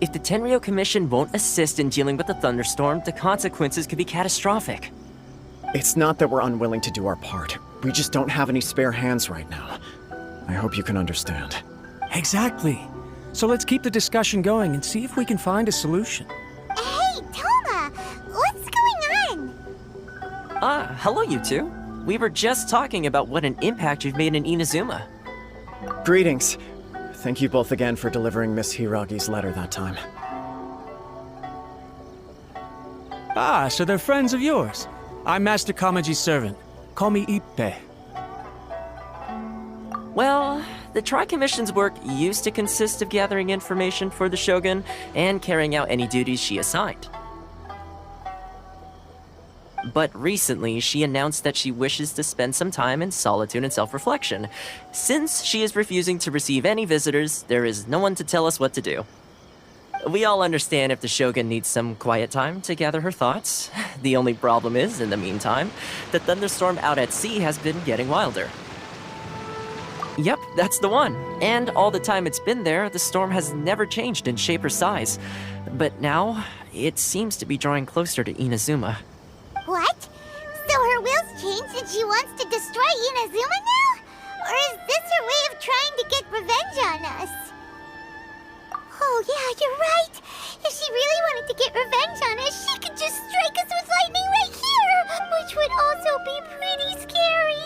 If the Tenryou Commission won't assist in dealing with the thunderstorm, the consequences could be catastrophic. It's not that we're unwilling to do our part. We just don't have any spare hands right now. I hope you can understand. Exactly. So let's keep the discussion going and see if we can find a solution. Hey, Toma! What's going on? Hello you two. We were just talking about what an impact you've made in Inazuma. Greetings. Thank you both again for delivering Miss Hiragi's letter that time. Ah, so they're friends of yours. I'm Master Kamaji's servant. Call me Ippe. Well, the Tri-Commission's work used to consist of gathering information for the Shogun and carrying out any duties she assigned. But recently, she announced that she wishes to spend some time in solitude and self-reflection. Since she is refusing to receive any visitors, there is no one to tell us what to do. We all understand if the Shogun needs some quiet time to gather her thoughts. The only problem is, in the meantime, the thunderstorm out at sea has been getting wilder. Yep, that's the one. And all the time it's been there, the storm has never changed in shape or size. But now, it seems to be drawing closer to Inazuma. What? So her will's changed and she wants to destroy Inazuma now? Or is this her way of trying to get revenge on us? Oh yeah, you're right. If she really wanted to get revenge on us, she could just strike us with lightning right here, which would also be pretty scary.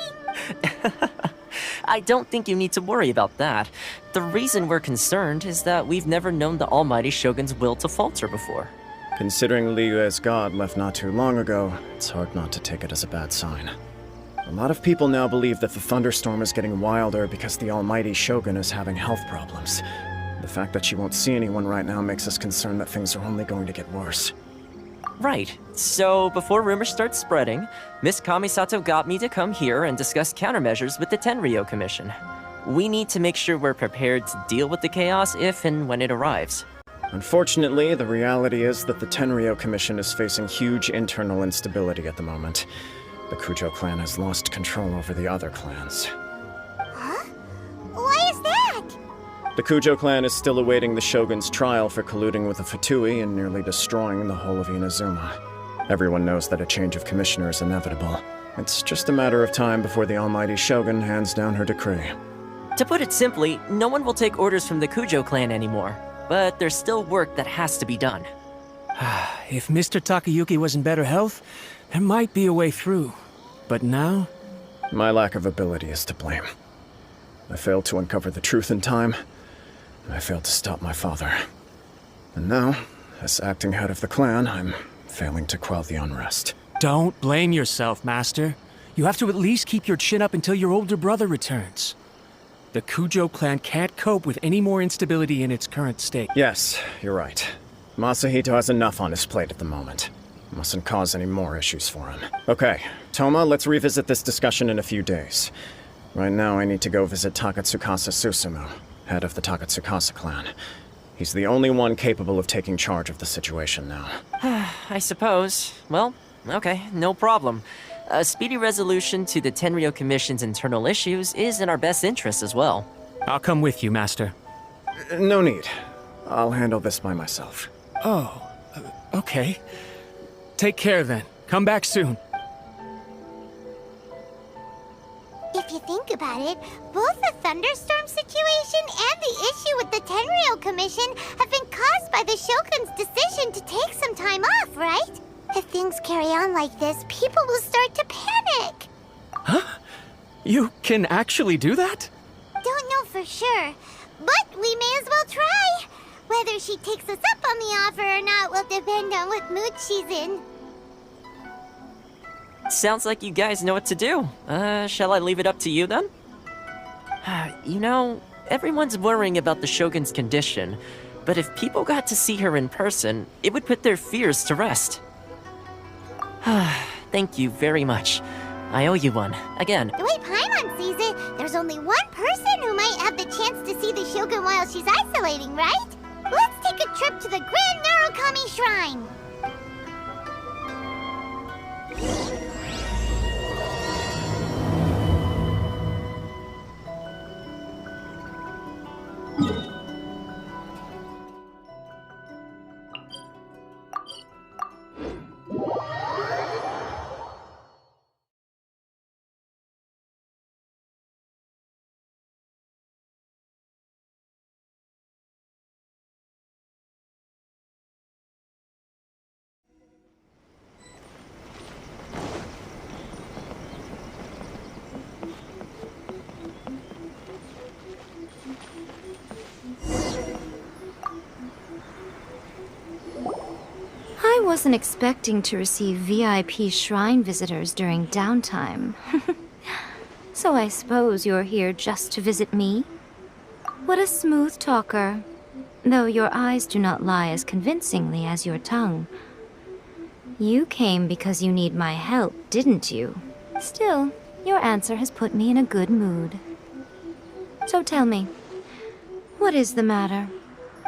I don't think you need to worry about that. The reason we're concerned is that we've never known the Almighty Shogun's will to falter before. Considering Liyue's god left not too long ago, it's hard not to take it as a bad sign. A lot of people now believe that the thunderstorm is getting wilder because the Almighty Shogun is having health problems. The fact that she won't see anyone right now makes us concerned that things are only going to get worse. Right. So, before rumors start spreading, Miss Kamisato got me to come here and discuss countermeasures with the Tenryou Commission. We need to make sure we're prepared to deal with the chaos if and when it arrives. Unfortunately, the reality is that the Tenryou Commission is facing huge internal instability at the moment. The Kujo clan has lost control over the other clans. Huh? Why is that? The Kujo clan is still awaiting the Shogun's trial for colluding with the Fatui and nearly destroying the whole of Inazuma. Everyone knows that a change of commissioner is inevitable. It's just a matter of time before the Almighty Shogun hands down her decree. To put it simply, no one will take orders from the Kujo clan anymore. But there's still work that has to be done. If Mr. Takayuki was in better health, there might be a way through. But now? My lack of ability is to blame. I failed to uncover the truth in time. I failed to stop my father. And now, as acting head of the clan, I'm failing to quell the unrest. Don't blame yourself, Master. You have to at least keep your chin up until your older brother returns. The Kujo clan can't cope with any more instability in its current state. Yes, you're right. Masahito has enough on his plate at the moment. Mustn't cause any more issues for him. Okay, Toma, let's revisit this discussion in a few days. Right now, I need to go visit Takatsukasa Susumu, head of the Takatsukasa clan. He's the only one capable of taking charge of the situation now. I suppose. Well, okay, no problem. A speedy resolution to the Tenryou Commission's internal issues is in our best interest as well. I'll come with you, Master. No need. I'll handle this by myself. Oh, okay. Take care then. Come back soon. If you think about it, both the thunderstorm situation and the issue with the Tenryou Commission have been caused by the Shogun's decision to take some time off, right? If things carry on like this, people will start to panic. Huh? You can actually do that? Don't know for sure, but we may as well try. Whether she takes us up on the offer or not will depend on what mood she's in. Sounds like you guys know what to do. Shall I leave it up to you then? You know, everyone's worrying about the Shogun's condition, but if people got to see her in person, it would put their fears to rest. Thank you very much. I owe you one, again. The way Paimon sees it, there's only one person who might have the chance to see the Shogun while she's isolating, right? Let's take a trip to the Grand Narukami Shrine! wasn't expecting to receive VIP shrine visitors during downtime. So I suppose you're here just to visit me? What a smooth talker. Though your eyes do not lie as convincingly as your tongue. You came because you need my help, didn't you? Still, your answer has put me in a good mood. So tell me, what is the matter?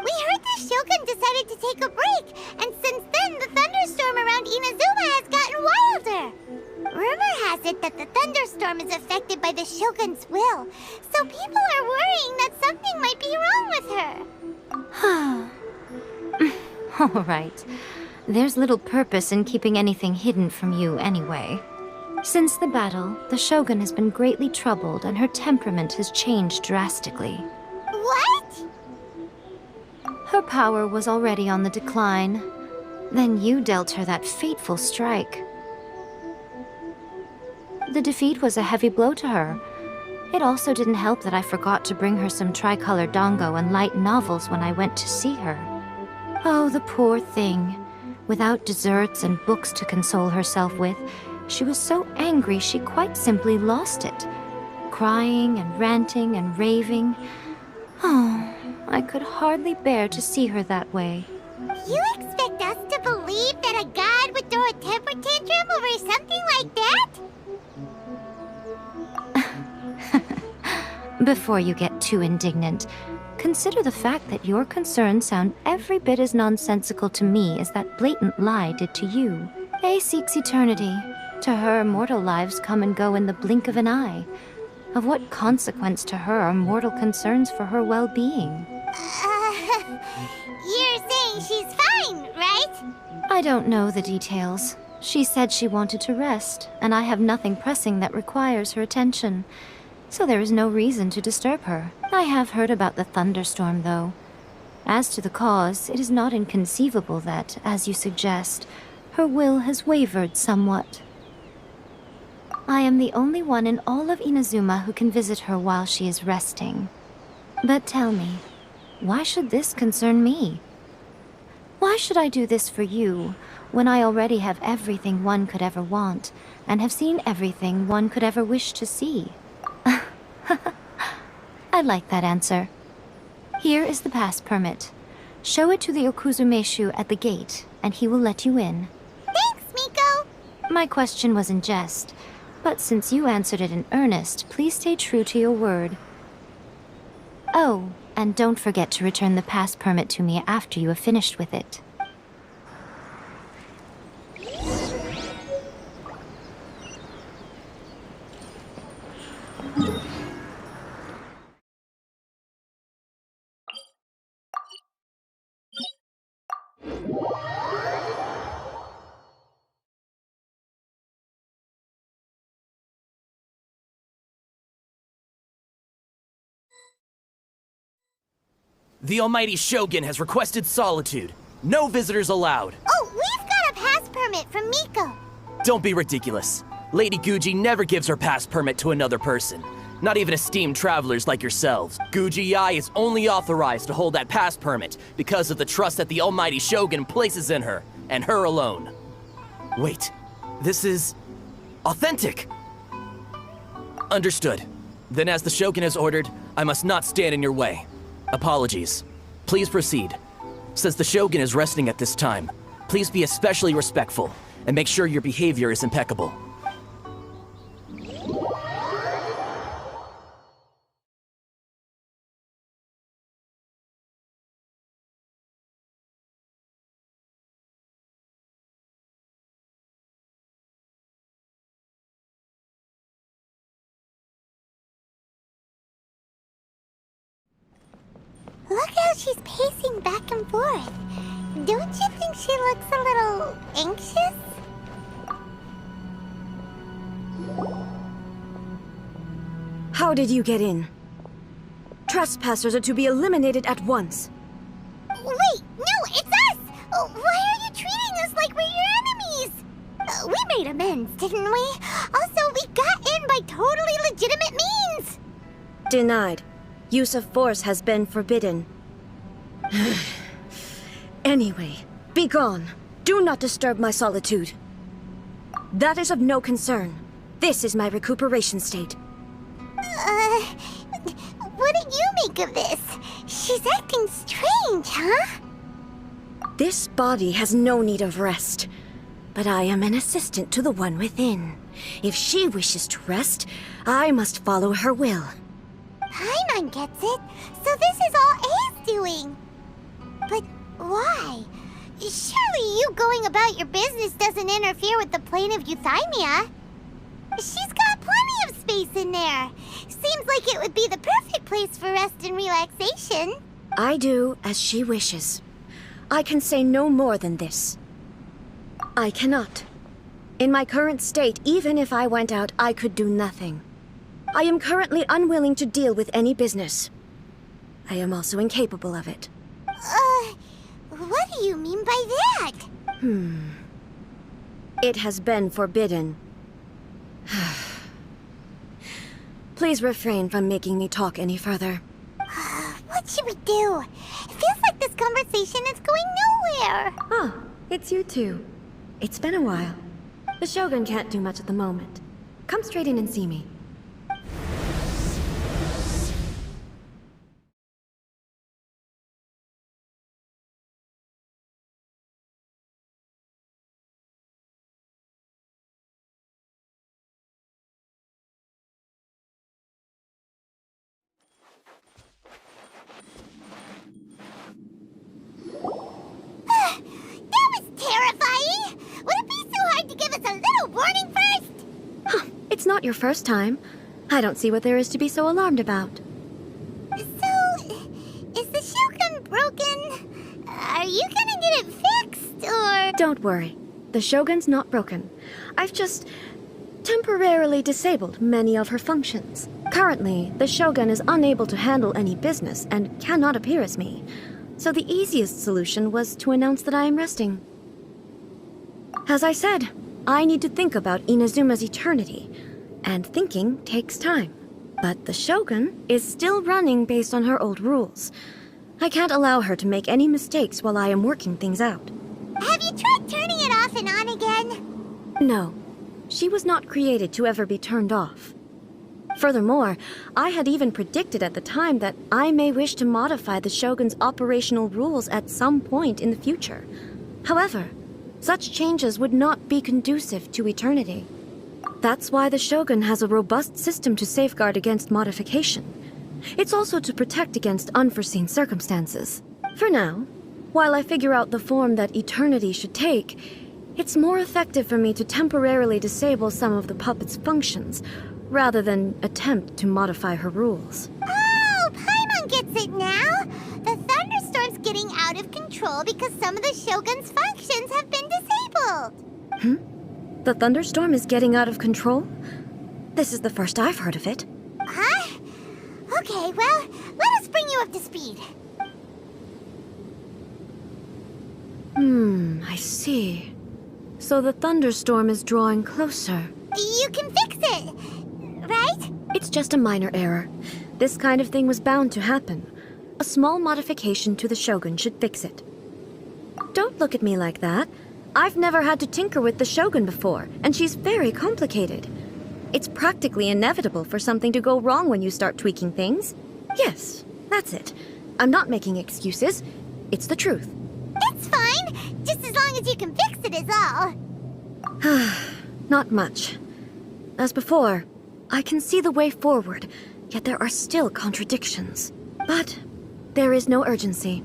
We heard the Shogun decided to take a break, and since then the thunderstorm around Inazuma has gotten wilder. Rumor has it that the thunderstorm is affected by the Shogun's will, so people are worrying that something might be wrong with her. All right. There's little purpose in keeping anything hidden from you anyway. Since the battle, the Shogun has been greatly troubled and her temperament has changed drastically. What? Her power was already on the decline. Then you dealt her that fateful strike. The defeat was a heavy blow to her. It also didn't help that I forgot to bring her some tricolor dango and light novels when I went to see her. Oh, the poor thing. Without desserts and books to console herself with, she was so angry she quite simply lost it. Crying and ranting and raving. Oh, I could hardly bear to see her that way. You expect us to believe that a god would throw a temper tantrum over something like that? Before you get too indignant, consider the fact that your concerns sound every bit as nonsensical to me as that blatant lie did to you. A seeks eternity. To her, mortal lives come and go in the blink of an eye. Of what consequence to her are mortal concerns for her well-being? You're saying she's fine, right? I don't know the details. She said she wanted to rest, and I have nothing pressing that requires her attention. So there is no reason to disturb her. I have heard about the thunderstorm, though. As to the cause, it is not inconceivable that, as you suggest, her will has wavered somewhat. I am the only one in all of Inazuma who can visit her while she is resting. But tell me, why should this concern me? Why should I do this for you, when I already have everything one could ever want, and have seen everything one could ever wish to see? I like that answer. Here is the pass permit. Show it to the Okuzumeshu at the gate, and he will let you in. Thanks, Miko! My question was in jest, but since you answered it in earnest, please stay true to your word. Oh, and don't forget to return the pass permit to me after you have finished with it. The Almighty Shogun has requested solitude. No visitors allowed. Oh, we've got a pass permit from Miko. Don't be ridiculous. Lady Guji never gives her pass permit to another person. Not even esteemed travelers like yourselves. Guji-ai is only authorized to hold that pass permit because of the trust that the Almighty Shogun places in her, and her alone. Wait, this is authentic. Understood. Then as the Shogun has ordered, I must not stand in your way. Apologies. Please proceed. Since the Shogun is resting at this time, please be especially respectful and make sure your behavior is impeccable. Look how she's pacing back and forth. Don't you think she looks a little anxious? How did you get in? Trespassers are to be eliminated at once. Wait, no, it's us! Why are you treating us like we're your enemies? We made amends, didn't we? Also, we got in by totally legitimate means! Denied. Use of force has been forbidden. Anyway, be gone. Do not disturb my solitude. That is of no concern. This is my recuperation state. What do you make of this? She's acting strange, huh? This body has no need of rest, but I am an assistant to the one within. If she wishes to rest, I must follow her will. Paimon gets it, so this is all A's doing. But why? Surely you going about your business doesn't interfere with the plane of Euthymia. She's got plenty of space in there. Seems like it would be the perfect place for rest and relaxation. I do as she wishes. I can say no more than this. I cannot. In my current state, even if I went out, I could do nothing. I am currently unwilling to deal with any business. I am also incapable of it. What do you mean by that? It has been forbidden. Please refrain from making me talk any further. What should we do? It feels like this conversation is going nowhere. Ah, it's you two. It's been a while. The Shogun can't do much at the moment. Come straight in and see me. That was terrifying! Would it be so hard to give us a little warning first? It's not your first time. I don't see what there is to be so alarmed about. So, is the Shogun broken? Are you gonna get it fixed, or...? Don't worry. The Shogun's not broken. I've just temporarily disabled many of her functions. Currently, the Shogun is unable to handle any business and cannot appear as me. So the easiest solution was to announce that I am resting. As I said, I need to think about Inazuma's eternity, and thinking takes time. But the Shogun is still running based on her old rules. I can't allow her to make any mistakes while I am working things out. Have you tried turning it off and on again? No, she was not created to ever be turned off. Furthermore, I had even predicted at the time that I may wish to modify the Shogun's operational rules at some point in the future. However, such changes would not be conducive to eternity. That's why the Shogun has a robust system to safeguard against modification. It's also to protect against unforeseen circumstances. For now, while I figure out the form that eternity should take, it's more effective for me to temporarily disable some of the puppet's functions, rather than attempt to modify her rules. Oh, Paimon gets it now! The thunderstorm's getting out of control because some of the Shogun's functions have been disabled. The thunderstorm is getting out of control? This is the first I've heard of it. Huh? Okay, well, let us bring you up to speed. I see. So the thunderstorm is drawing closer. You can fix it, right? It's just a minor error. This kind of thing was bound to happen. A small modification to the Shogun should fix it. Don't look at me like that. I've never had to tinker with the Shogun before, and she's very complicated. It's practically inevitable for something to go wrong when you start tweaking things. Yes, that's it. I'm not making excuses. It's the truth. It's fine, just as long as you can fix it is all. Not much. As before, I can see the way forward, yet there are still contradictions. But there is no urgency.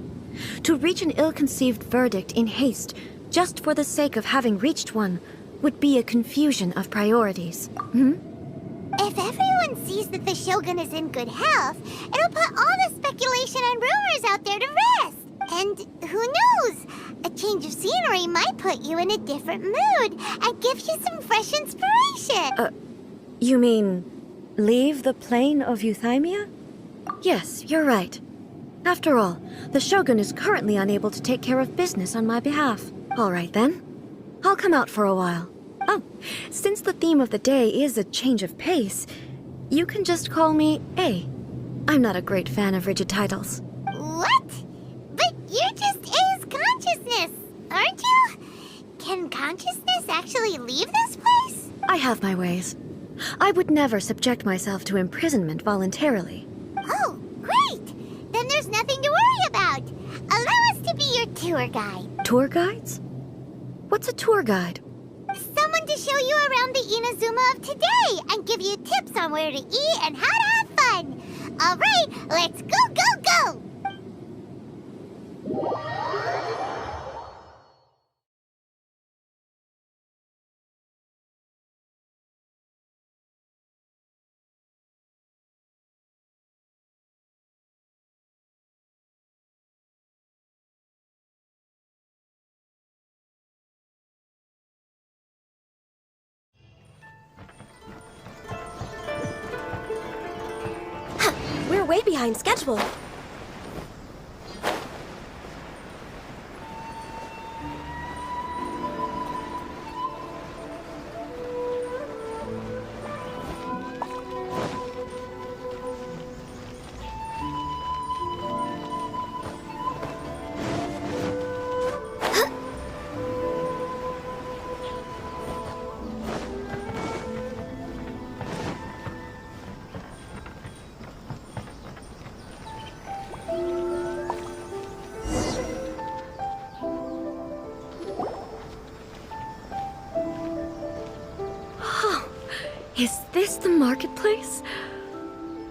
To reach an ill-conceived verdict in haste, just for the sake of having reached one, would be a confusion of priorities. If everyone sees that the Shogun is in good health, it'll put all the speculation and rumors out there to rest. And who knows? A change of scenery might put you in a different mood and give you some fresh inspiration. You mean leave the plane of Euthymia? Yes, you're right. After all, the Shogun is currently unable to take care of business on my behalf. All right then. I'll come out for a while. Oh, since the theme of the day is a change of pace, you can just call me A. I'm not a great fan of rigid titles. What? But you're just A's consciousness, aren't you? consciousness actually leave this place? I have my ways. I would never subject myself to imprisonment voluntarily. Oh, great! Then there's nothing to worry about. Allow us to be your tour guide. Tour guides? What's a tour guide? Someone to show you around the Inazuma of today and give you tips on where to eat and how to have fun. All right, let's go, go, go! We're way behind schedule. Is this the marketplace?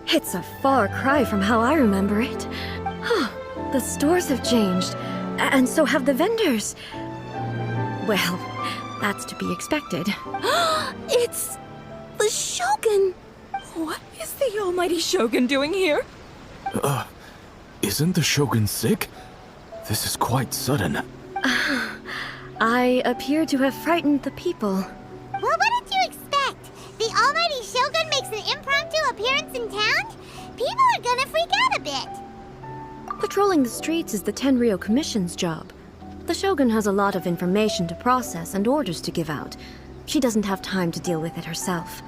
It's a far cry from how I remember it. The stores have changed, and so have the vendors. Well, that's to be expected. It's the Shogun! What is the almighty Shogun doing here? Isn't the Shogun sick? This is quite sudden. I appear to have frightened the people. Well, what did you expect? The almighty Shogun makes an impromptu appearance in town? People are gonna freak out a bit. Patrolling the streets is the Tenryou Commission's job. The Shogun has a lot of information to process and orders to give out. She doesn't have time to deal with it herself.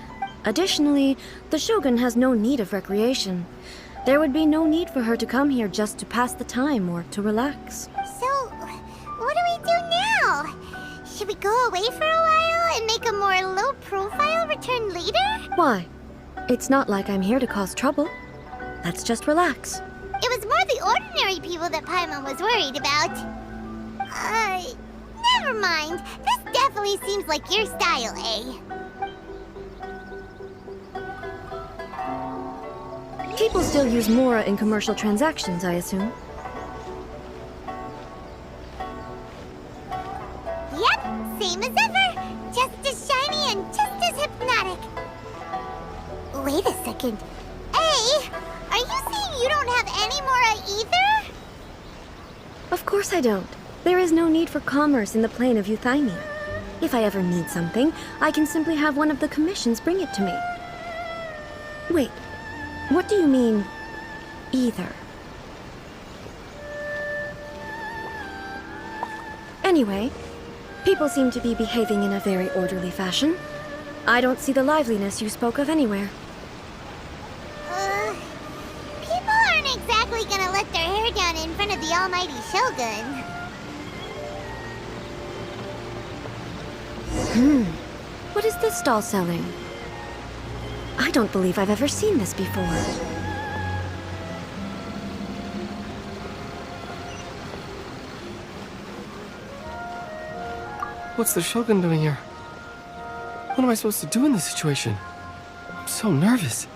Additionally, the Shogun has no need of recreation. There would be no need for her to come here just to pass the time or to relax. So, what do we do now? Should we go away for a while and make a more low-profile return later? Why? It's not like I'm here to cause trouble. Let's just relax. It was more the ordinary people that Paimon was worried about. Never mind. This definitely seems like your style, eh? People still use Mora in commercial transactions, I assume. Yep, same as ever. Just as shiny and just as hypnotic. Wait a second. Hey, are you saying you don't have any Mora either? Of course I don't. There is no need for commerce in the plane of Euthymia. If I ever need something, I can simply have one of the commissions bring it to me. Wait, what do you mean, either? Anyway, people seem to be behaving in a very orderly fashion. I don't see the liveliness you spoke of anywhere. People aren't exactly gonna let their hair down in front of the almighty Shogun. What is this stall selling? I don't believe I've ever seen this before. What's the Shogun doing here? What am I supposed to do in this situation? I'm so nervous.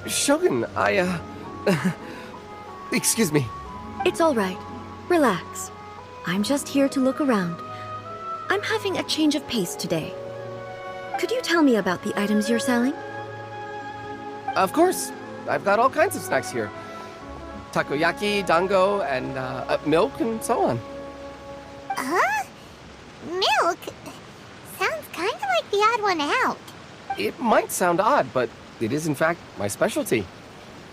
Shogun, excuse me. It's all right. Relax. I'm just here to look around. I'm having a change of pace today. Could you tell me about the items you're selling? Of course. I've got all kinds of snacks here. Takoyaki, dango, and milk, and so on. Huh? Milk? Sounds kind of like the odd one out. It might sound odd, but it is in fact my specialty.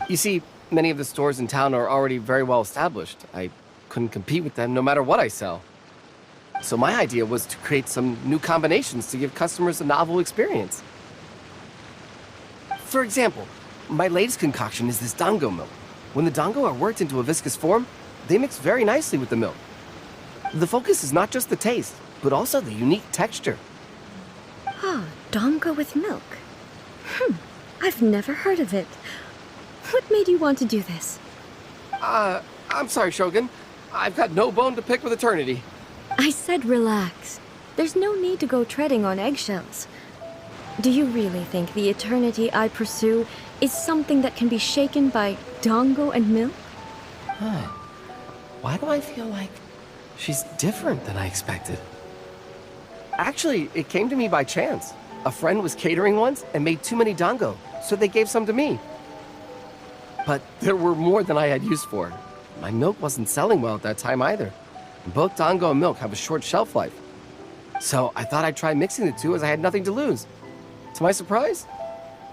You see, many of the stores in town are already very well established. I couldn't compete with them no matter what I sell. So my idea was to create some new combinations to give customers a novel experience. For example, my latest concoction is this dango milk. When the dango are worked into a viscous form, they mix very nicely with the milk. The focus is not just the taste, but also the unique texture. Ah, dango with milk. I've never heard of it. What made you want to do this? I'm sorry, Shogun. I've got no bone to pick with eternity. I said relax. There's no need to go treading on eggshells. Do you really think the eternity I pursue is something that can be shaken by dango and milk? Why do I feel like she's different than I expected? Actually, it came to me by chance. A friend was catering once and made too many dango, so they gave some to me. But there were more than I had use for. My milk wasn't selling well at that time either. Both dango and milk have a short shelf life. So I thought I'd try mixing the two as I had nothing to lose. To my surprise,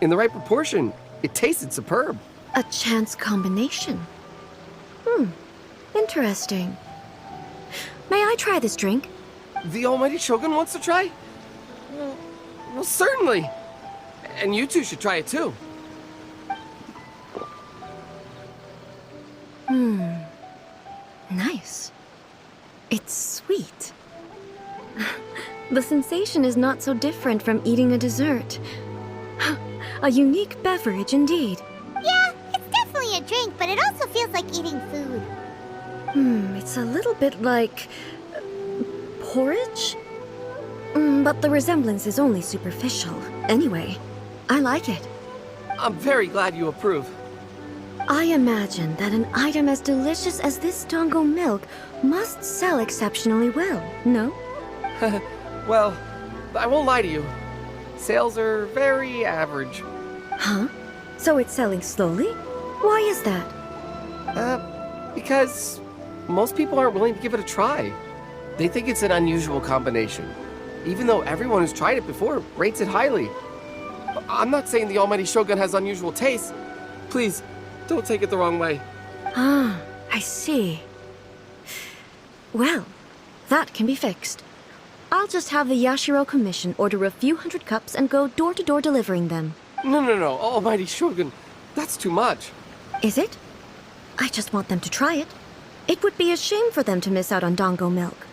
in the right proportion, it tasted superb. A chance combination. Interesting. May I try this drink? The almighty Shogun wants to try? Well, certainly. And you two should try it too. Nice. It's sweet. The sensation is not so different from eating a dessert. A unique beverage indeed. Yeah, it's definitely a drink, but it also feels like eating food. It's a little bit like porridge? But the resemblance is only superficial. Anyway, I like it. I'm very glad you approve. I imagine that an item as delicious as this dango milk must sell exceptionally well, no? Well, I won't lie to you. Sales are very average. Huh? So it's selling slowly? Why is that? Because most people aren't willing to give it a try. They think it's an unusual combination, even though everyone who's tried it before rates it highly. I'm not saying the almighty Shogun has unusual tastes. Please, don't take it the wrong way. Ah, I see. Well, that can be fixed. I'll just have the Yashiro Commission order a few hundred cups and go door-to-door delivering them. No, almighty Shogun. That's too much. Is it? I just want them to try it. It would be a shame for them to miss out on dango milk.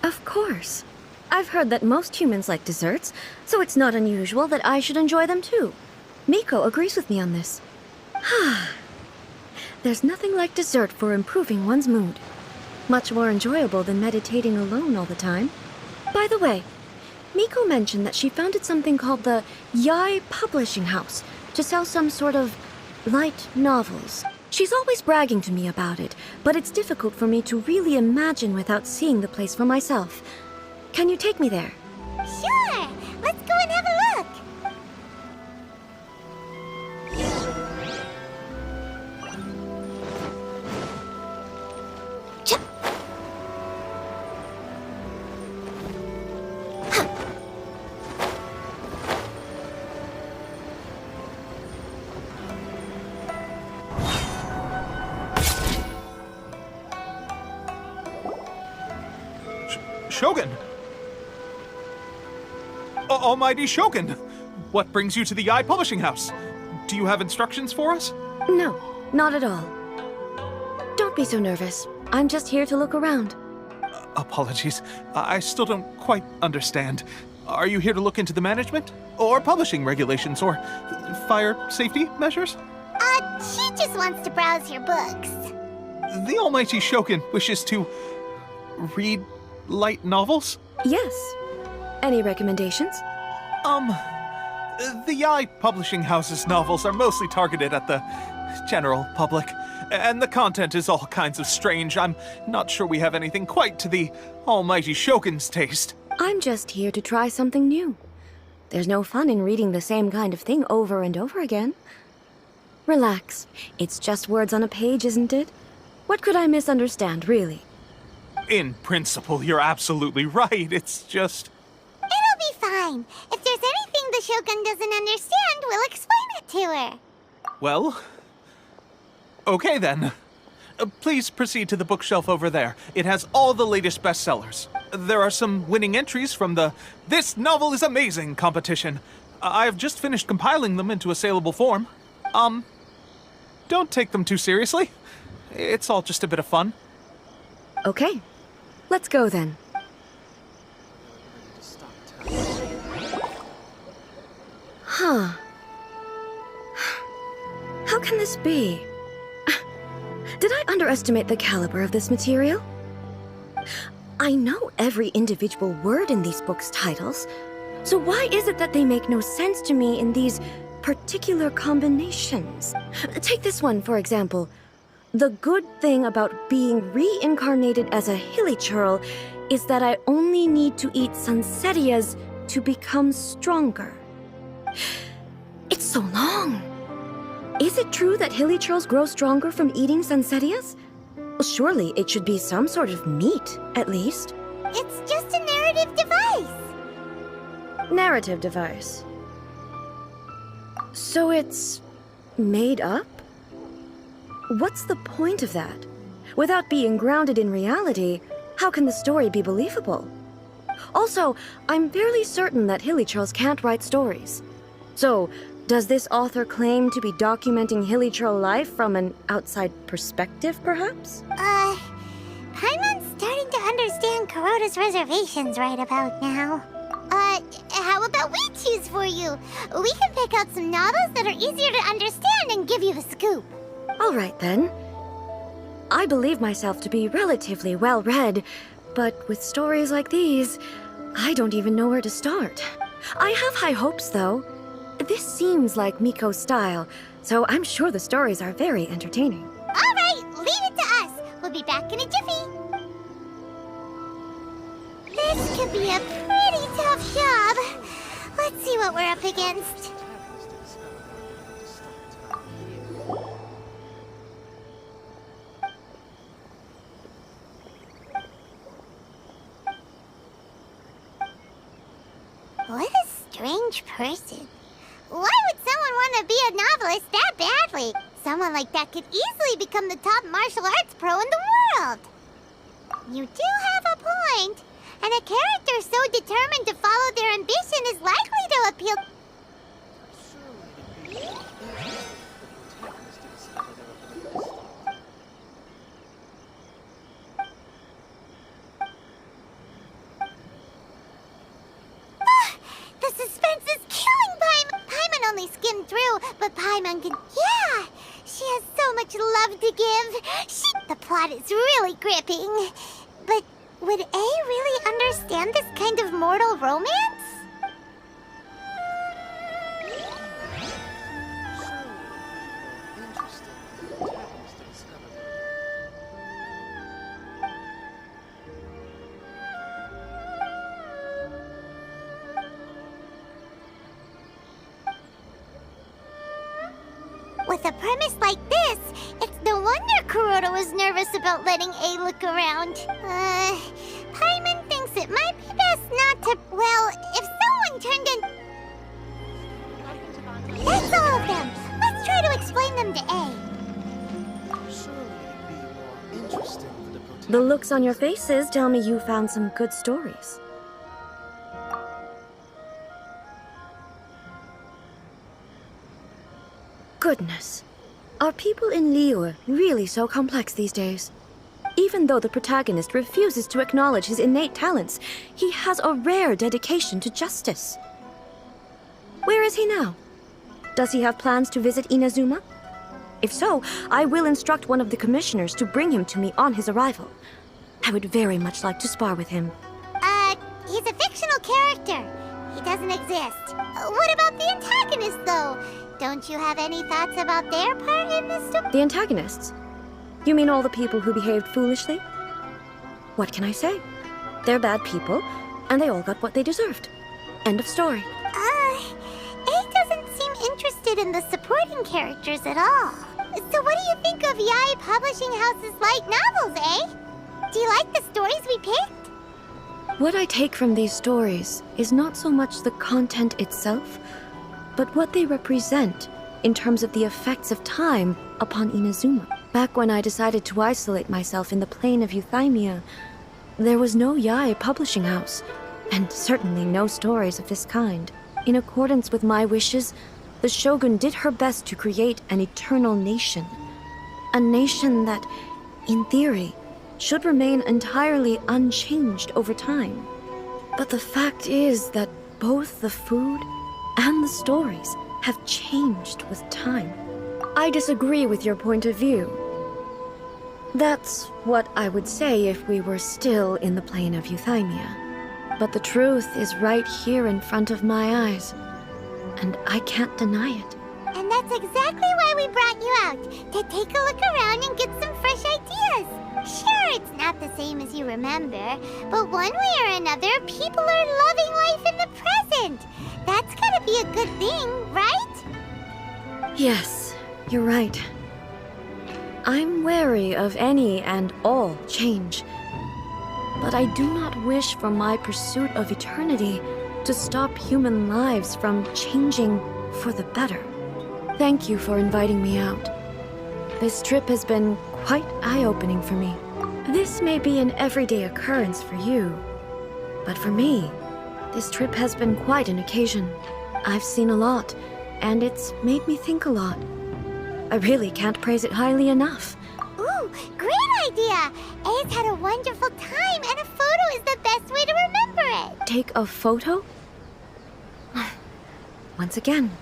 Of course. I've heard that most humans like desserts, so it's not unusual that I should enjoy them too. Miko agrees with me on this. There's nothing like dessert for improving one's mood. Much more enjoyable than meditating alone all the time. By the way, Miko mentioned that she founded something called the Yai Publishing House to sell some sort of light novels. She's always bragging to me about it, but it's difficult for me to really imagine without seeing the place for myself. Can you take me there? Sure! Let's go and have a look! Shogun! Almighty Shogun! What brings you to the Yai Publishing House? Do you have instructions for us? No, not at all. Don't be so nervous. I'm just here to look around. Apologies. I still don't quite understand. Are you here to look into the management? Or publishing regulations? Or fire safety measures? She just wants to browse your books. The Almighty Shogun wishes to read light novels? Yes. Any recommendations? The Yai Publishing House's novels are mostly targeted at the general public, and the content is all kinds of strange. I'm not sure we have anything quite to the Almighty Shogun's taste. I'm just here to try something new. There's no fun in reading the same kind of thing over and over again. Relax. It's just words on a page, isn't it? What could I misunderstand, really? In principle, you're absolutely right. It's just... It'll be fine. If there's anything the Shogun doesn't understand, we'll explain it to her. Well... okay then. Please proceed to the bookshelf over there. It has all the latest bestsellers. There are some winning entries from the This Novel is Amazing competition. I have just finished compiling them into a saleable form. Don't take them too seriously. It's all just a bit of fun. Okay, let's go then. Huh. How can this be? Did I underestimate the caliber of this material? I know every individual word in these books' titles, so why is it that they make no sense to me in these particular combinations? Take this one, for example. The good thing about being reincarnated as a hilly churl is that I only need to eat sunsettias to become stronger. It's so long. Is it true that hilly churls grow stronger from eating sunsettias? Well, surely it should be some sort of meat, at least. It's just a narrative device. Narrative device. So it's made up? What's the point of that? Without being grounded in reality, how can the story be believable? Also, I'm fairly certain that hilly churls can't write stories. So, does this author claim to be documenting hilly churl life from an outside perspective, perhaps? Paimon's starting to understand Kuroda's reservations right about now. How about we choose for you? We can pick out some novels that are easier to understand and give you the scoop. All right, then. I believe myself to be relatively well-read, but with stories like these, I don't even know where to start. I have high hopes, though. This seems like Miko's style, so I'm sure the stories are very entertaining. All right, leave it to us. We'll be back in a jiffy. This could be a pretty tough job. Let's see what we're up against. What a strange person. Why would someone want to be a novelist that badly? Someone like that could easily become the top martial arts pro in the world. You do have a point. And a character so determined to follow their ambition is likely to appeal. The suspense is killing Paimon. Paimon only skimmed through, but Paimon can... Yeah! She has so much love to give. The plot is really gripping. But would A really understand this kind of mortal romance? With a premise like this, it's no wonder Kuroda was nervous about letting A look around. Paimon thinks it might be best not to... Well, if someone turned in... That's all of them. Let's try to explain them to A. The looks on your faces tell me you found some good stories. Goodness. Are people in Liyue really so complex these days? Even though the protagonist refuses to acknowledge his innate talents, he has a rare dedication to justice. Where is he now? Does he have plans to visit Inazuma? If so, I will instruct one of the commissioners to bring him to me on his arrival. I would very much like to spar with him. He's a fictional character. He doesn't exist. What about the antagonist, though? Don't you have any thoughts about their part in this story? The antagonists? You mean all the people who behaved foolishly? What can I say? They're bad people, and they all got what they deserved. End of story. A doesn't seem interested in the supporting characters at all. So what do you think of Yae Publishing House's light novels, eh? Do you like the stories we picked? What I take from these stories is not so much the content itself, but what they represent in terms of the effects of time upon Inazuma. Back when I decided to isolate myself in the plane of Euthymia, there was no Yae publishing house, and certainly no stories of this kind. In accordance with my wishes, the Shogun did her best to create an eternal nation. A nation that, in theory, should remain entirely unchanged over time. But the fact is that both the food and the stories have changed with time. I disagree with your point of view. That's what I would say if we were still in the plane of Euthymia. But the truth is right here in front of my eyes, and I can't deny it. And that's exactly why we brought you out, to take a look around and get some fresh ideas. Sure, it's not the same as you remember, but one way or another, people are loving life in the present. That's gotta be a good thing, right? Yes, you're right. I'm wary of any and all change, but I do not wish for my pursuit of eternity to stop human lives from changing for the better. Thank you for inviting me out. This trip has been quite eye-opening for me. This may be an everyday occurrence for you, but for me, this trip has been quite an occasion. I've seen a lot, and it's made me think a lot. I really can't praise it highly enough. Ooh, great idea! A's had a wonderful time, and a photo is the best way to remember it. Take a photo? Once again,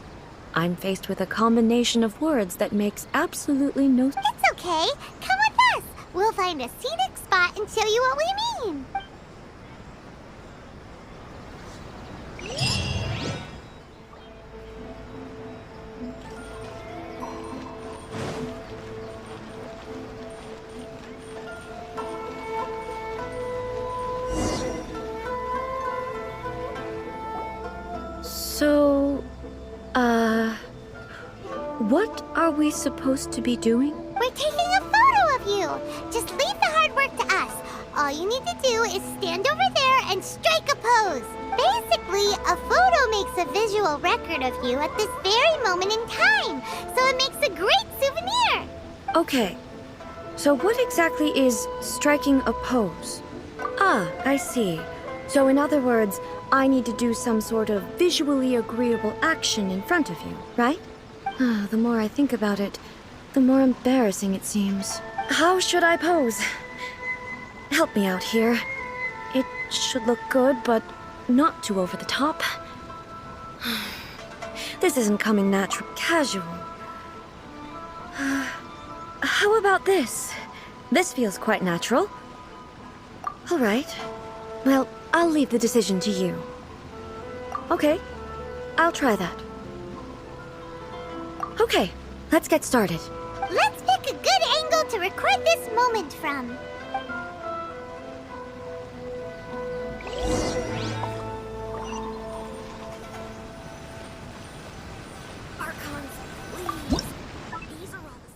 I'm faced with a combination of words that makes absolutely no sense. It's okay. Come with us. We'll find a scenic spot and show you what we mean. So, what are we supposed to be doing? We're taking a photo of you. Just leave the hard work to us. All you need to do is stand over there and strike a pose. Basically, a photo makes a visual record of you at this very moment in time, so it makes a great souvenir. Okay, so what exactly is striking a pose? Ah, I see. So in other words, I need to do some sort of visually agreeable action in front of you, right? The more I think about it, the more embarrassing it seems. How should I pose? Help me out here. It should look good, but not too over the top. This isn't coming natural. Casual. How about this? This feels quite natural. All right. Well, I'll leave the decision to you. Okay, I'll try that. Okay, let's get started. Let's pick a good angle to record this moment from. Archons, please. These are all the...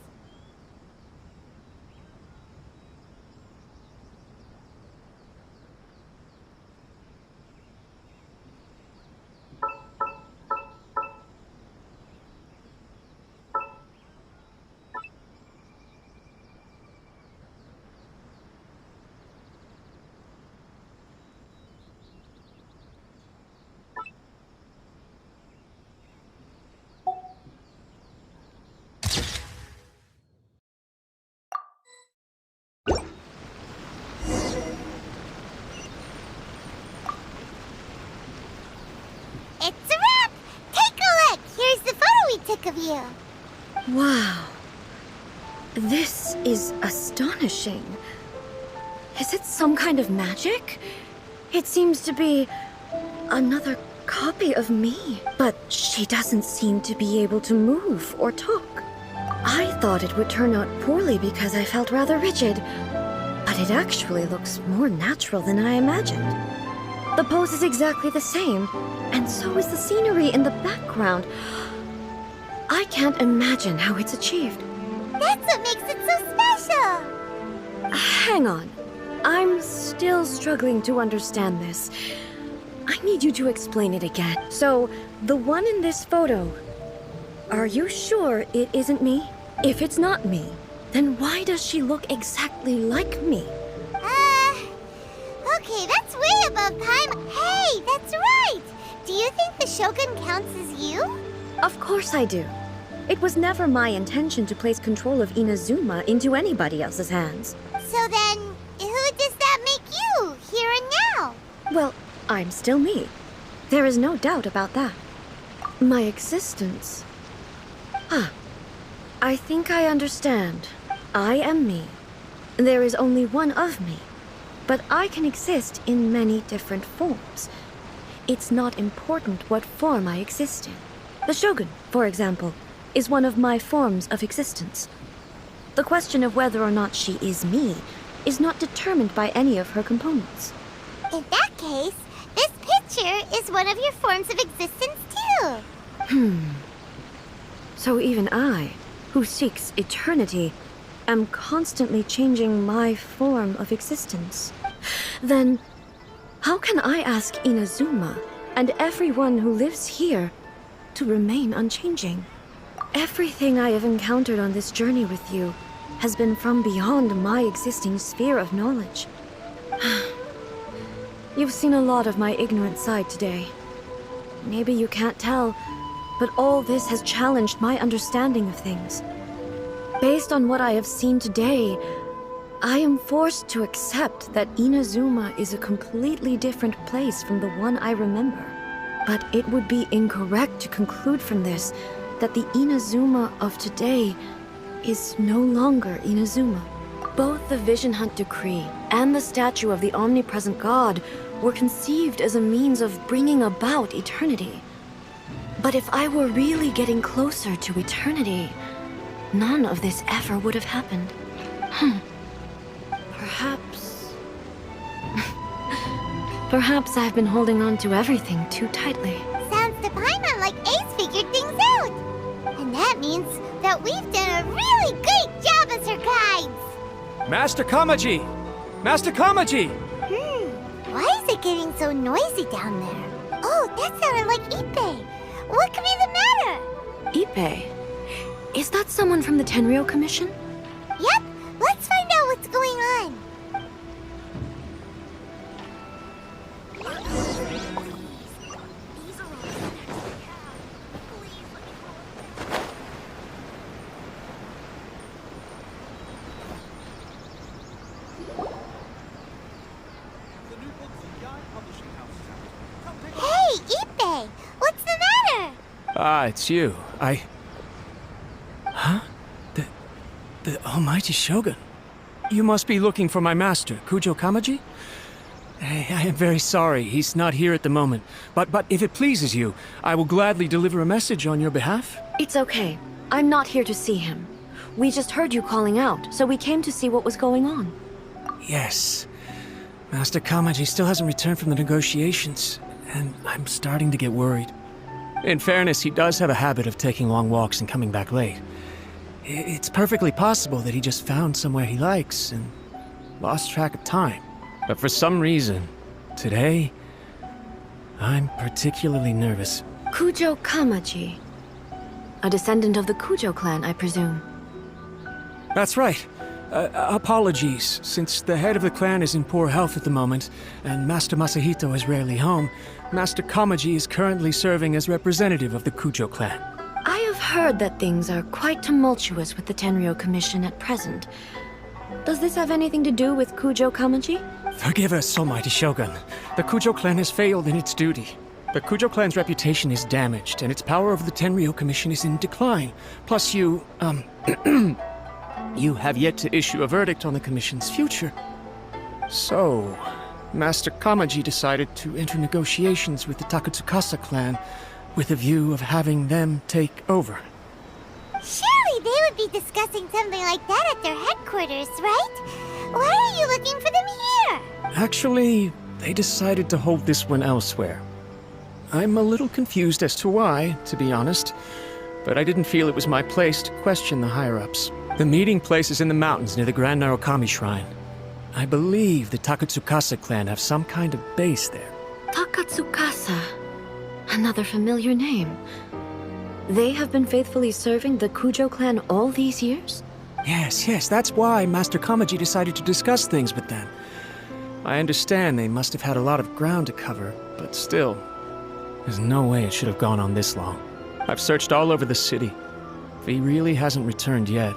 It's a wrap! Take a look! Here's the photo we took of you. Wow. This is astonishing. Is it some kind of magic? It seems to be another copy of me. But she doesn't seem to be able to move or talk. I thought it would turn out poorly because I felt rather rigid. But it actually looks more natural than I imagined. The pose is exactly the same, and so is the scenery in the background. I can't imagine how it's achieved. That's what makes it so special. Hang on. I'm still struggling to understand this. I need you to explain it again. So, the one in this photo, are you sure it isn't me? If it's not me, Then why does she look exactly like me? Okay, that's way above Paimon. Hey, that's right! Do you think the Shogun counts as you? Of course I do. It was never my intention to place control of Inazuma into anybody else's hands. So then, who does that make you, here and now? Well, I'm still me. There is no doubt about that. My existence... I think I understand. I am me. There is only one of me. But I can exist in many different forms. It's not important what form I exist in. The Shogun, for example, is one of my forms of existence. The question of whether or not she is me is not determined by any of her components. In that case, this picture is one of your forms of existence too. So even I, who seeks eternity, am constantly changing my form of existence. Then, how can I ask Inazuma and everyone who lives here to remain unchanging? Everything I have encountered on this journey with you has been from beyond my existing sphere of knowledge. You've seen a lot of my ignorant side today. Maybe you can't tell, but all this has challenged my understanding of things. Based on what I have seen today, I am forced to accept that Inazuma is a completely different place from the one I remember. But it would be incorrect to conclude from this that the Inazuma of today is no longer Inazuma. Both the Vision Hunt Decree and the statue of the omnipresent god were conceived as a means of bringing about eternity. But if I were really getting closer to eternity, none of this ever would have happened. Perhaps... Perhaps I've been holding on to everything too tightly. Sounds to Paimon like Ace figured things out. And that means that we've done a really great job as her guides. Master Kamaji! Master Kamaji! Why is it getting so noisy down there? Oh, that sounded like Ippei. What could be the matter? Ippei? Is that someone from the Tenryou Commission? Yep, let's find out what's going on. Hey, Ippei! What's the matter? Ah, it's you. Huh? The Almighty Shogun. You must be looking for my master, Kujo Kamaji? I am very sorry, he's not here at the moment. But if it pleases you, I will gladly deliver a message on your behalf. It's okay. I'm not here to see him. We just heard you calling out, so we came to see what was going on. Yes. Master Kamaji still hasn't returned from the negotiations, and I'm starting to get worried. In fairness, he does have a habit of taking long walks and coming back late. It's perfectly possible that he just found somewhere he likes and lost track of time. But for some reason, today, I'm particularly nervous. Kujo Kamaji. A descendant of the Kujo clan, I presume. That's right. Apologies, since the head of the clan is in poor health at the moment, and Master Masahito is rarely home, Master Kamaji is currently serving as representative of the Kujo clan. I have heard that things are quite tumultuous with the Tenryou Commission at present. Does this have anything to do with Kujo Kamaji? Forgive us, Almighty Shogun. The Kujo clan has failed in its duty. The Kujo clan's reputation is damaged, and its power over the Tenryou Commission is in decline. Plus you have yet to issue a verdict on the Commission's future. So, Master Kamaji decided to enter negotiations with the Takatsukasa clan with a view of having them take over. Surely they would be discussing something like that at their headquarters, right? Why are you looking for them here? Actually, they decided to hold this one elsewhere. I'm a little confused as to why, to be honest, but I didn't feel it was my place to question the higher-ups. The meeting place is in the mountains near the Grand Narukami Shrine. I believe the Takatsukasa clan have some kind of base there. Takatsukasa. Another familiar name. They have been faithfully serving the Kujo clan all these years? Yes, that's why Master Kamaji decided to discuss things with them. I understand they must have had a lot of ground to cover, but still, there's no way it should have gone on this long. I've searched all over the city. If he really hasn't returned yet,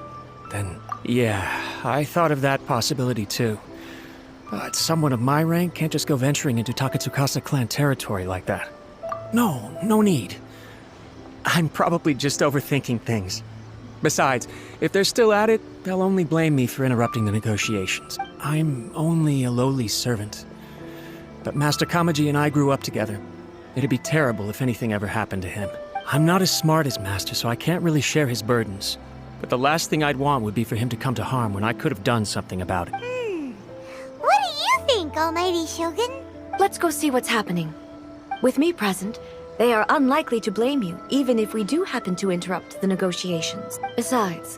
then yeah, I thought of that possibility too. But someone of my rank can't just go venturing into Takatsukasa clan territory like that. No need. I'm probably just overthinking things. Besides, if they're still at it, they'll only blame me for interrupting the negotiations. I'm only a lowly servant. But Master Kamaji and I grew up together. It'd be terrible if anything ever happened to him. I'm not as smart as Master, so I can't really share his burdens. But the last thing I'd want would be for him to come to harm when I could have done something about it. What do you think, Almighty Shogun? Let's go see what's happening. With me present, they are unlikely to blame you, even if we do happen to interrupt the negotiations. Besides,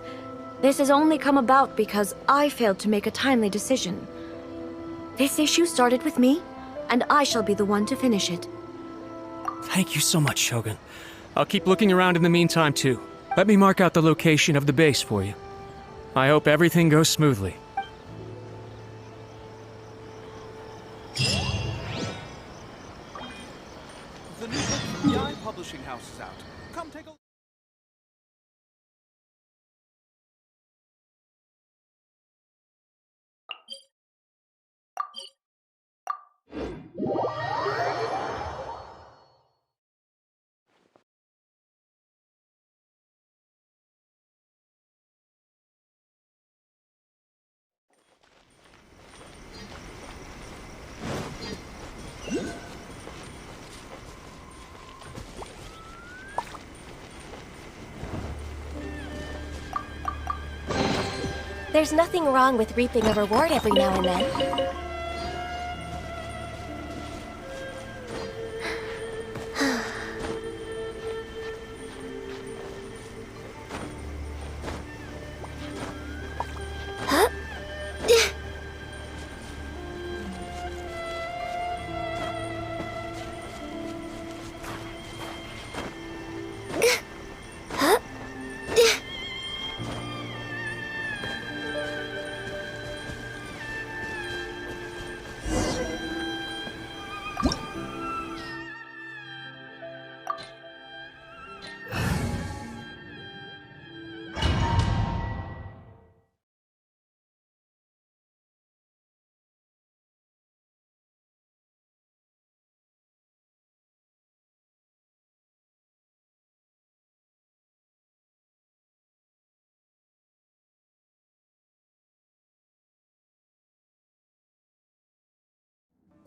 this has only come about because I failed to make a timely decision. This issue started with me, and I shall be the one to finish it. Thank you so much, Shogun. I'll keep looking around in the meantime, too. Let me mark out the location of the base for you. I hope everything goes smoothly. The new book from the Publishing House is out. Come take a look. There's nothing wrong with reaping a reward every now and then.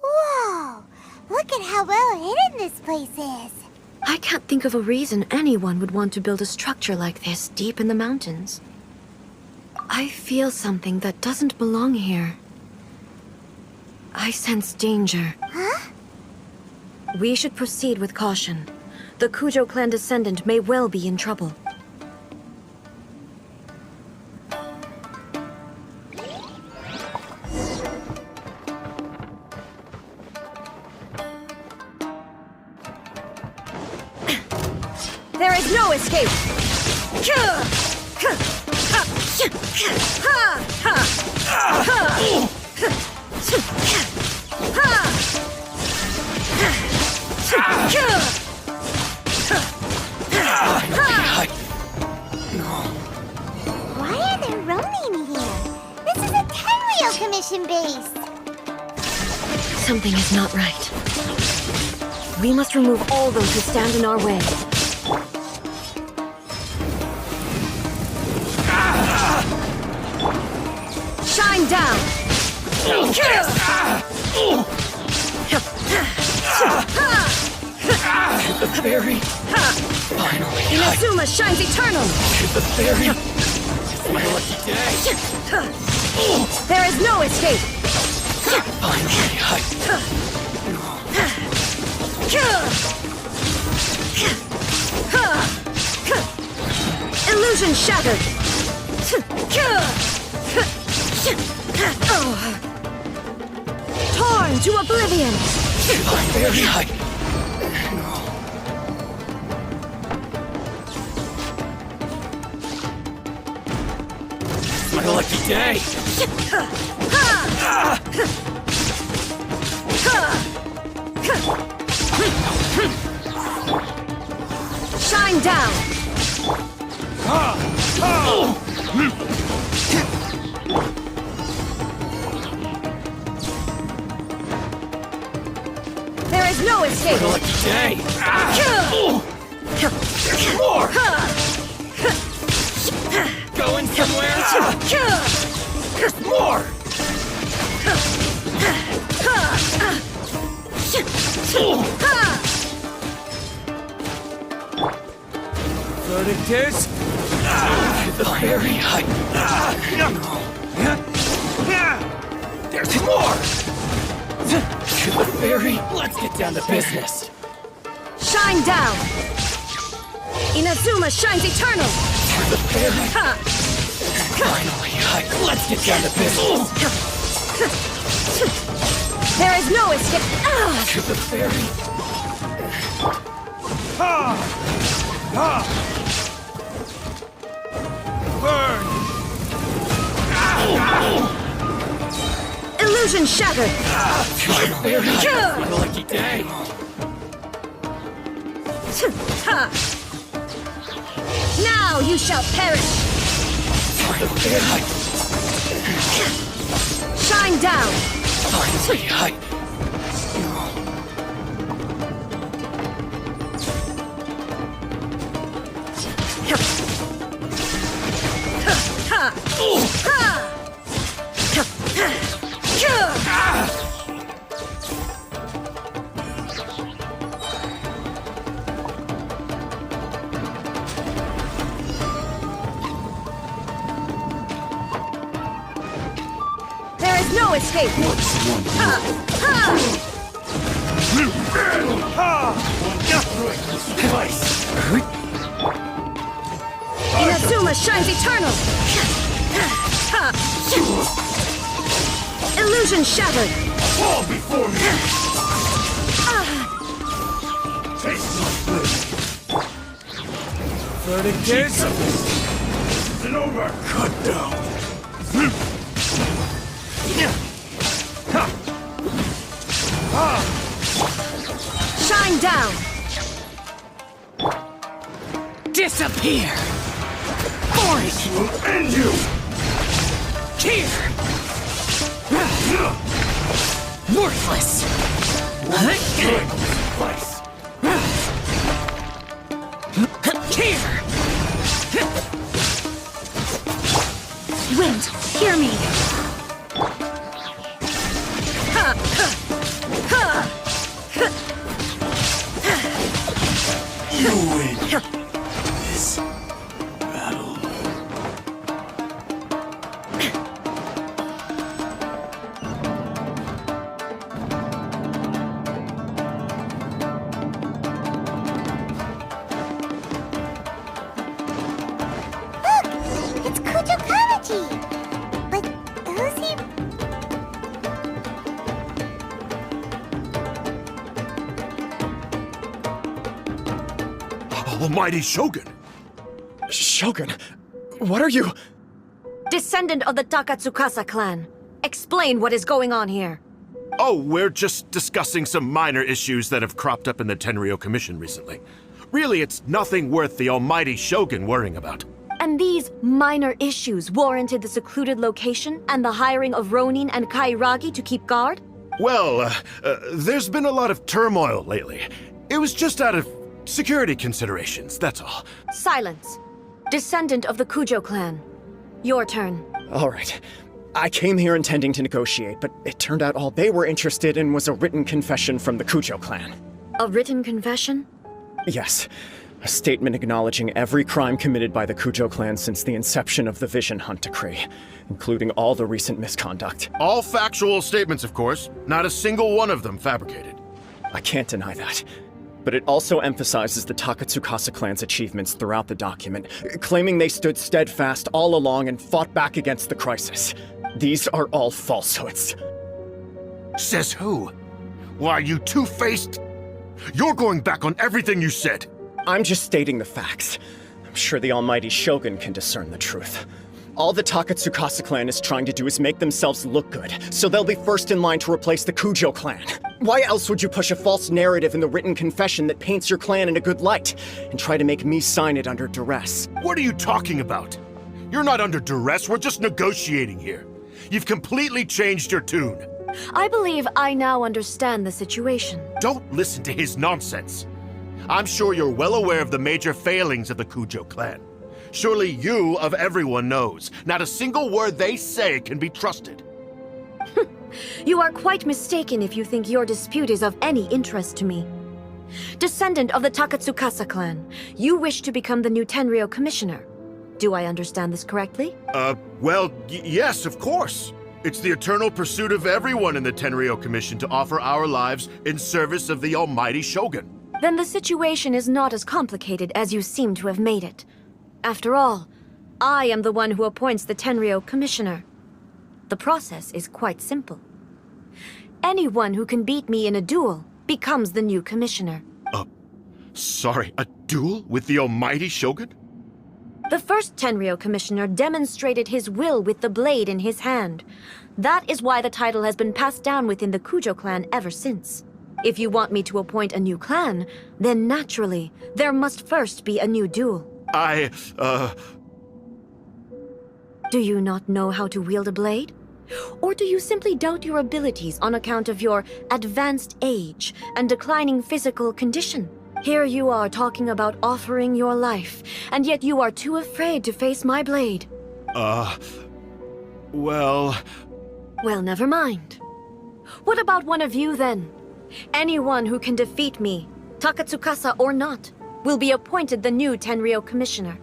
Whoa! Look at how well hidden this place is. I can't think of a reason anyone would want to build a structure like this deep in the mountains. I feel something that doesn't belong here. I sense danger. Huh? We should proceed with caution. The Kujo clan descendant may well be in trouble. There is no escape! Why are there Ronin here? This is a Tenryou commission base. Something is not right. We must remove all those who stand in our way. Shine down! The fairy. Finally. Inazuma shines eternal! The fairy. It's my lucky day. There is no escape! Illusion shattered! Torn to oblivion! What a lucky day! Shine down! There is no escape! What a lucky day! More! Going somewhere? More! Verdict is... the very high... There's more! To the very... Let's get down to business. Shine down! Inazuma shines eternal! To the very... Finally, let's get down to business. There is no escape! To the very... Burn! Illusion shattered! Very lucky day! Now you shall perish! Shine down! There is no escape! Inazuma shines eternal! Illusion shattered! Fall before me! Taste my blade! Verdict is... An over! Cut down! Shine down! Disappear! Force Will end you! Here! Worthless! Place! Here! Wind, hear me. You win this battle. It's Kujo Kamaji! But who's he? Almighty Shogun! Shogun, what are you? Descendant of the Takatsukasa clan. Explain what is going on here. Oh, we're just discussing some minor issues that have cropped up in the Tenryo Commission recently. Really, it's nothing worth the almighty Shogun worrying about. And these minor issues warranted the secluded location and the hiring of Ronin and Kairagi to keep guard? Well, there's been a lot of turmoil lately. It was just out of security considerations, that's all. Silence. Descendant of the Kujo clan. Your turn. All right. I came here intending to negotiate, but it turned out all they were interested in was a written confession from the Kujo clan. A written confession? Yes. A statement acknowledging every crime committed by the Kujo clan since the inception of the Vision Hunt Decree, including all the recent misconduct. All factual statements, of course. Not a single one of them fabricated. I can't deny that. But it also emphasizes the Takatsukasa clan's achievements throughout the document, claiming they stood steadfast all along and fought back against the crisis. These are all falsehoods. Says who? Why, you two-faced... You're going back on everything you said. I'm just stating the facts. I'm sure the almighty Shogun can discern the truth. All the Takatsukasa clan is trying to do is make themselves look good, so they'll be first in line to replace the Kujo clan. Why else would you push a false narrative in the written confession that paints your clan in a good light, and try to make me sign it under duress? What are you talking about? You're not under duress, we're just negotiating here. You've completely changed your tune. I believe I now understand the situation. Don't listen to his nonsense. I'm sure you're well aware of the major failings of the Kujo clan. Surely you, of everyone, knows. Not a single word they say can be trusted. You are quite mistaken if you think your dispute is of any interest to me. Descendant of the Takatsukasa clan, you wish to become the new Tenryou commissioner. Do I understand this correctly? Well, yes, of course. It's the eternal pursuit of everyone in the Tenryou Commission to offer our lives in service of the almighty Shogun. Then the situation is not as complicated as you seem to have made it. After all, I am the one who appoints the Tenryou commissioner. The process is quite simple. Anyone who can beat me in a duel becomes the new commissioner. Sorry, a duel with the almighty Shogun? The first Tenryou commissioner demonstrated his will with the blade in his hand. That is why the title has been passed down within the Kujo clan ever since. If you want me to appoint a new clan, then naturally, there must first be a new duel. Do you not know how to wield a blade? Or do you simply doubt your abilities on account of your advanced age and declining physical condition? Here you are talking about offering your life, and yet you are too afraid to face my blade. Well, never mind. What about one of you, then? Anyone who can defeat me, Takatsukasa or not, will be appointed the new Tenryou commissioner.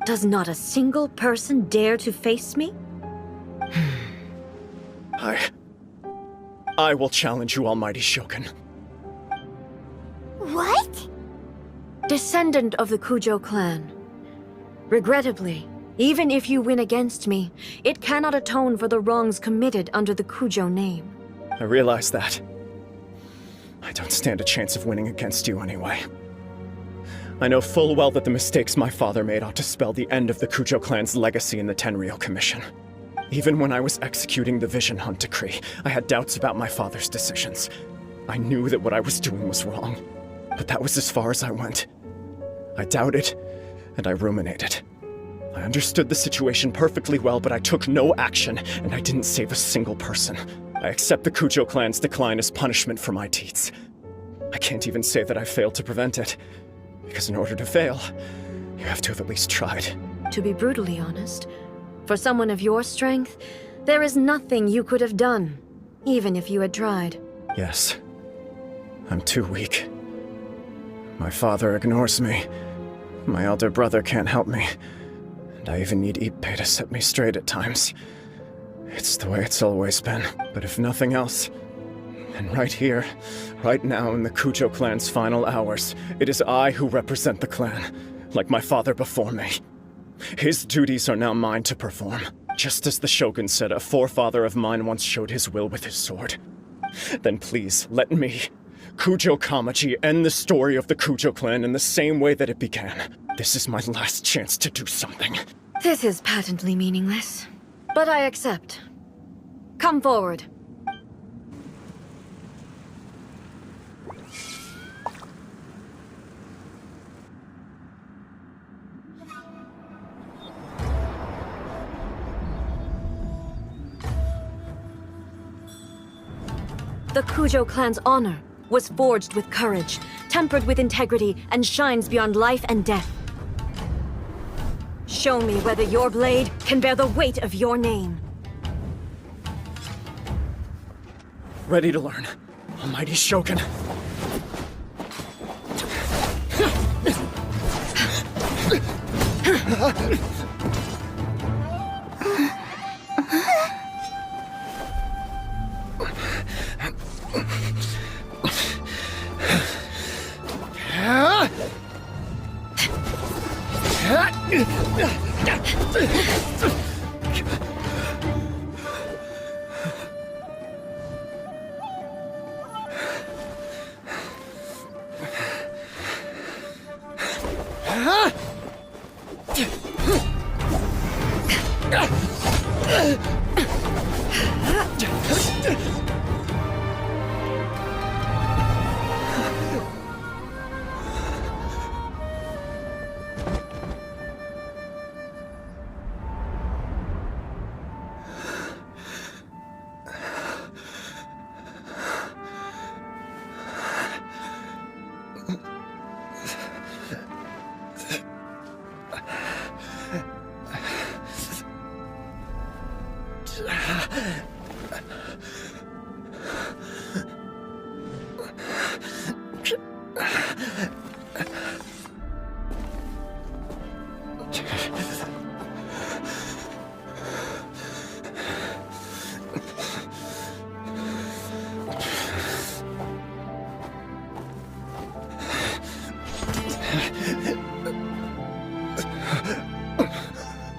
Does not a single person dare to face me? I will challenge you, almighty Shogun. What? Descendant of the Kujo clan. Regrettably, even if you win against me, it cannot atone for the wrongs committed under the Kujo name. I realize that. I don't stand a chance of winning against you anyway. I know full well that the mistakes my father made ought to spell the end of the Kujo clan's legacy in the Tenryou Commission. Even when I was executing the Vision Hunt decree, I had doubts about my father's decisions. I knew that what I was doing was wrong, but that was as far as I went. I doubted, and I ruminated. I understood the situation perfectly well, but I took no action, and I didn't save a single person. I accept the Kujo clan's decline as punishment for my deeds. I can't even say that I failed to prevent it, because in order to fail, you have to have at least tried. To be brutally honest, for someone of your strength, there is nothing you could have done, even if you had tried. Yes. I'm too weak. My father ignores me. My elder brother can't help me. And I even need Ippei to set me straight at times. It's the way it's always been. But if nothing else, then right here, right now in the Kujo clan's final hours, it is I who represent the clan, like my father before me. His duties are now mine to perform. Just as the Shogun said a forefather of mine once showed his will with his sword. Then please, let me, Kujo Kamaji, end the story of the Kujo clan in the same way that it began. This is my last chance to do something. This is patently meaningless, but I accept. Come forward. The Kujo clan's honor was forged with courage, tempered with integrity, and shines beyond life and death. Show me whether your blade can bear the weight of your name. Ready to learn, almighty Shogun.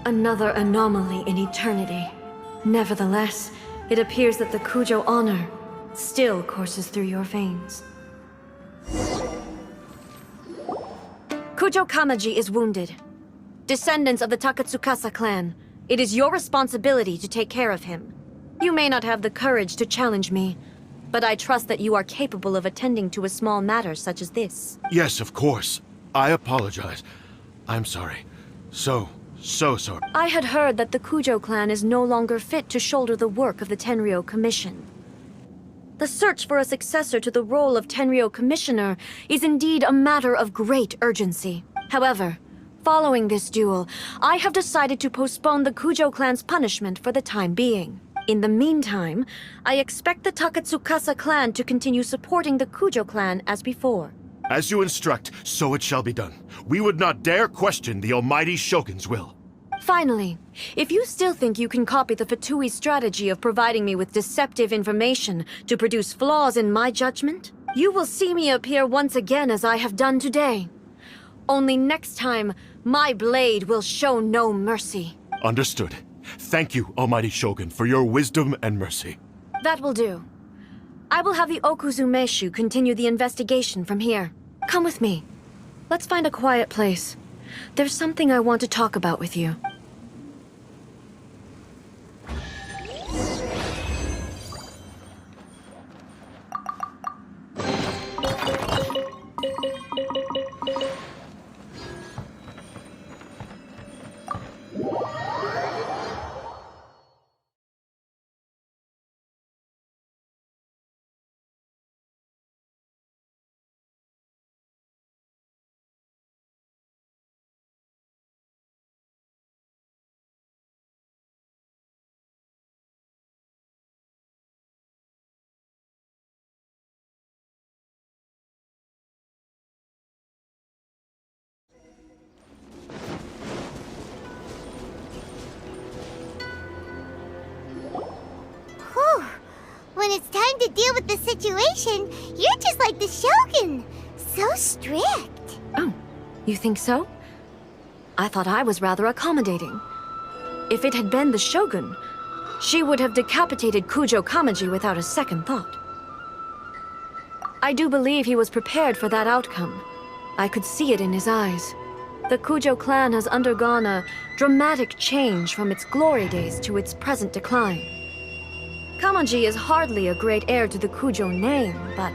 Another anomaly in eternity. Nevertheless, it appears that the Kujo honor still courses through your veins. Kujo Kamaji is wounded. Descendants of the Takatsukasa clan, it is your responsibility to take care of him. You may not have the courage to challenge me, but I trust that you are capable of attending to a small matter such as this. Yes, of course. I apologize. I'm sorry. So sorry. I had heard that the Kujo clan is no longer fit to shoulder the work of the Tenryou Commission. The search for a successor to the role of Tenryou Commissioner is indeed a matter of great urgency. However, following this duel, I have decided to postpone the Kujo clan's punishment for the time being. In the meantime, I expect the Takatsukasa clan to continue supporting the Kujo clan as before. As you instruct, so it shall be done. We would not dare question the almighty Shogun's will. Finally, if you still think you can copy the Fatui strategy of providing me with deceptive information to produce flaws in my judgment, you will see me appear once again as I have done today. Only next time, my blade will show no mercy. Understood. Thank you, almighty Shogun, for your wisdom and mercy. That will do. I will have the Okuzumeshu continue the investigation from here. Come with me. Let's find a quiet place. There's something I want to talk about with you. When it's time to deal with the situation, you're just like the Shogun. So strict. Oh, you think so? I thought I was rather accommodating. If it had been the Shogun, she would have decapitated Kujo Kamaji without a second thought. I do believe he was prepared for that outcome. I could see it in his eyes. The Kujo clan has undergone a dramatic change from its glory days to its present decline. Kamaji is hardly a great heir to the Kujo name, but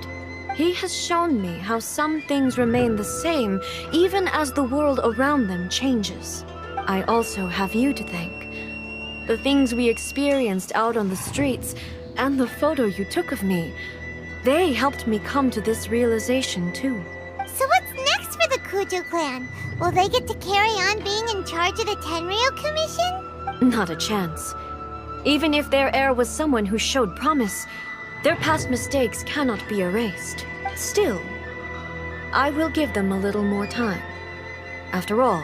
he has shown me how some things remain the same even as the world around them changes. I also have you to thank. The things we experienced out on the streets and the photo you took of me, they helped me come to this realization too. So what's next for the Kujo clan? Will they get to carry on being in charge of the Tenryou Commission? Not a chance. Even if their heir was someone who showed promise, their past mistakes cannot be erased. Still, I will give them a little more time. After all,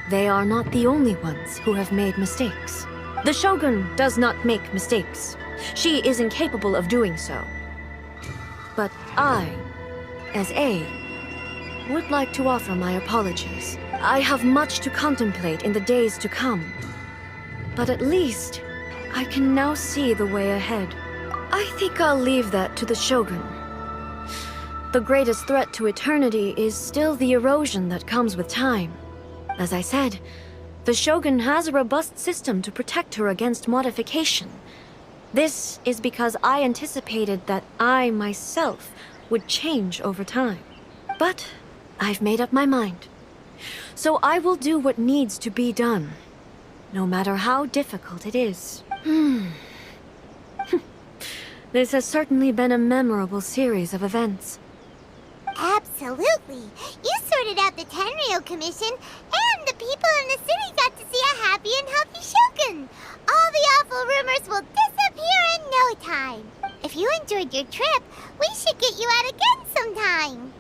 they are not the only ones who have made mistakes. The Shogun does not make mistakes. She is incapable of doing so. But I, as A, would like to offer my apologies. I have much to contemplate in the days to come. But at least, I can now see the way ahead. I think I'll leave that to the Shogun. The greatest threat to eternity is still the erosion that comes with time. As I said, The Shogun has a robust system to protect her against modification. This is because I anticipated that I myself would change over time. But I've made up my mind. So I will do what needs to be done, no matter how difficult it is. This has certainly been a memorable series of events. Absolutely. You sorted out the Tenryo Commission, and the people in the city got to see a happy and healthy Shogun. All the awful rumors will disappear in no time. If you enjoyed your trip, we should get you out again sometime.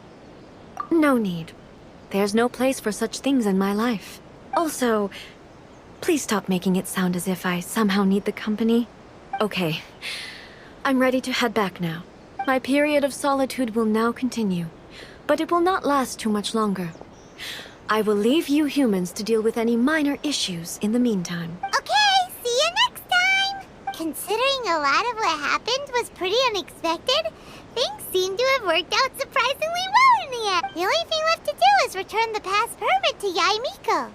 No need. There's no place for such things in my life. Also, please stop making it sound as if I somehow need the company. Okay, I'm ready to head back now. My period of solitude will now continue, but it will not last too much longer. I will leave you humans to deal with any minor issues in the meantime. Okay, see you next time! Considering a lot of what happened was pretty unexpected, things seem to have worked out surprisingly well in the end. The only thing left to do is return the pass permit to Yaimiko.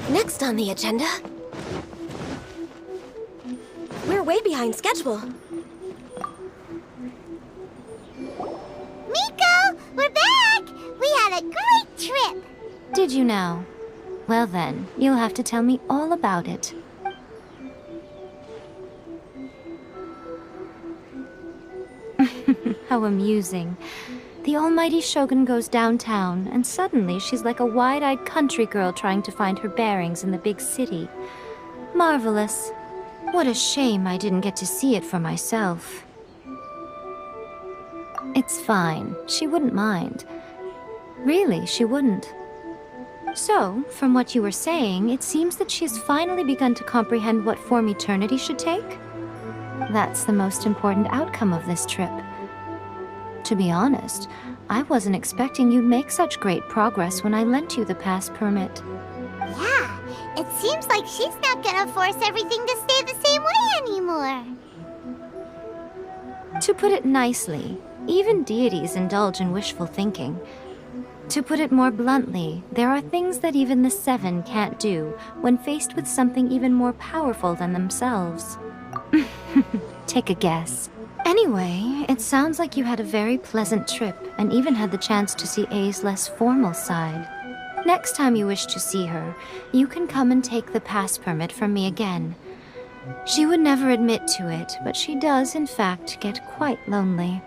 Next on the agenda... We're way behind schedule. Miko, we're back! We had a great trip! Did you now? Well then, you'll have to tell me all about it. How amusing. The almighty Shogun goes downtown, and suddenly she's like a wide-eyed country girl trying to find her bearings in the big city. Marvelous. What a shame I didn't get to see it for myself. It's fine. She wouldn't mind. Really, she wouldn't. So, from what you were saying, it seems that she has finally begun to comprehend what form eternity should take? That's the most important outcome of this trip. To be honest, I wasn't expecting you'd make such great progress when I lent you the pass permit. Yeah, it seems like she's not gonna force everything to stay the same way anymore. To put it nicely, even deities indulge in wishful thinking. To put it more bluntly, there are things that even the Seven can't do when faced with something even more powerful than themselves. Take a guess. Anyway, it sounds like you had a very pleasant trip and even had the chance to see A's less formal side. Next time you wish to see her, you can come and take the pass permit from me again. She would never admit to it, but she does, in fact, get quite lonely.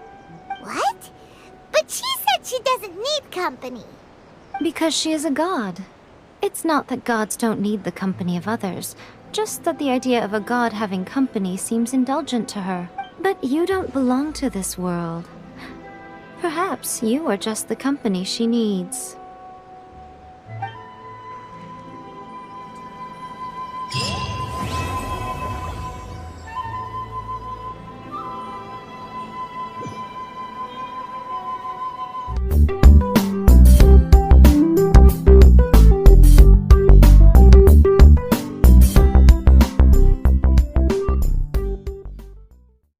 What? But she said she doesn't need company. Because she is a god. It's not that gods don't need the company of others, just that the idea of a god having company seems indulgent to her. But you don't belong to this world. Perhaps you are just the company she needs.